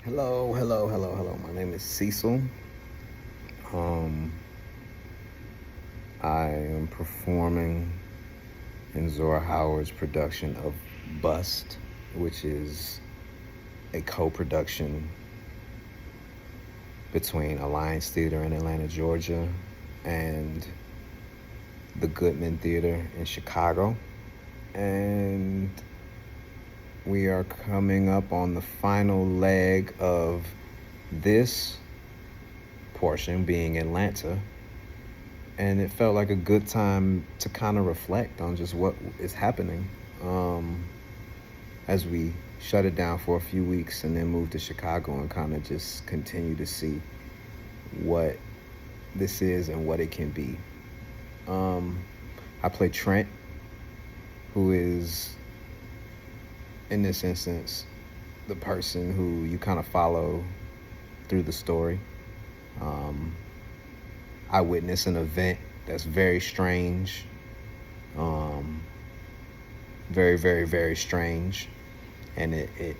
Hello. My name is Cecil. I am performing in Zora Howard's production of Bust, which is a co-production between Alliance Theater in Atlanta, Georgia, and the Goodman Theater in Chicago. And we are coming up on the final leg of this portion, being Atlanta. And it felt like a good time to kind of reflect on just what is happening as we shut it down for a few weeks and then move to Chicago and kind of just continue to see what this is and what it can be. I play Trent, who is, in this instance, the person who you kind of follow through the story. I witness an event that's very strange, very strange, and it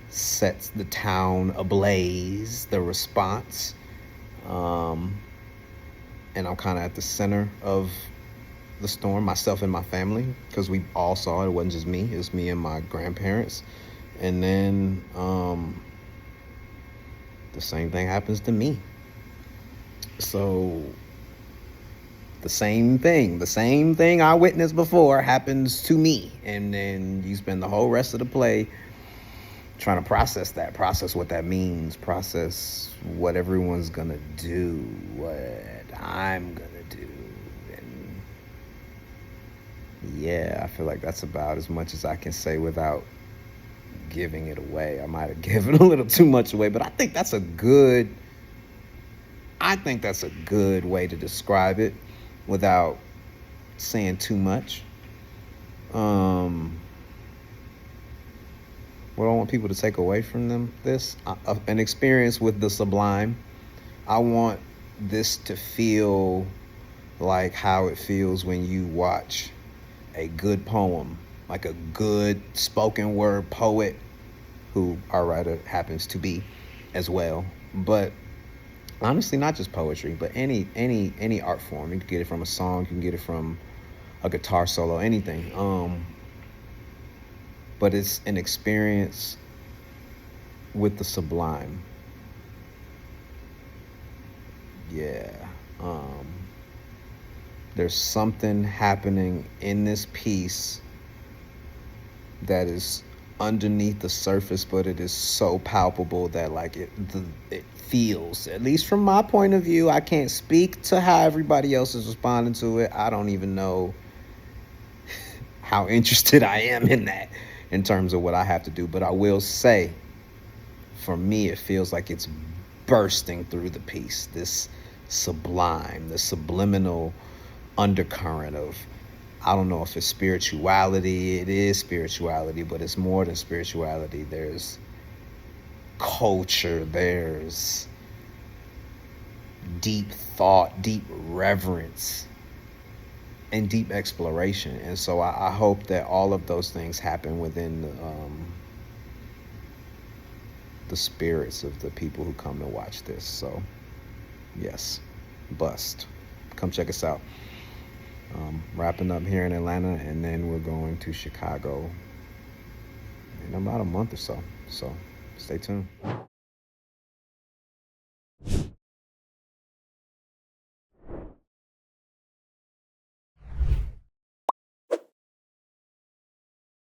sets the town ablaze, the response, and I'm kind of at the center of the storm, myself and my family, because we all saw it. It wasn't just me, it was me and my grandparents. And then the same thing happens to me. So the same thing I witnessed before happens to me. And then you spend the whole rest of the play trying to process what that means, process what everyone's gonna do, what I'm gonna do. And yeah, I feel like that's about as much as I can say without giving it away. I might have given a little too much away, but I think that's a good way to describe it without saying too much. What I want people to take away from this, an experience with the sublime. I want this to feel like how it feels when you watch a good poem, like a good spoken word poet, who our writer happens to be as well. But honestly, not just poetry, but any art form. You can get it from a song, you can get it from a guitar solo, anything. But it's an experience with the sublime. Yeah. There's something happening in this piece that is underneath the surface, but it is so palpable that like it feels, at least from my point of view, I can't speak to how everybody else is responding to it. I don't even know how interested I am in that in terms of what I have to do, but I will say, for me, it feels like it's bursting through the piece, this sublime, the subliminal undercurrent of, I don't know if it's spirituality. It is spirituality, but it's more than spirituality. There's culture, there's deep thought, deep reverence, and deep exploration. And so I hope that all of those things happen within the spirits of the people who come to watch this. So yes, Bust. Come check us out. Wrapping up here in Atlanta, and then we're going to Chicago in about a month or so. So stay tuned.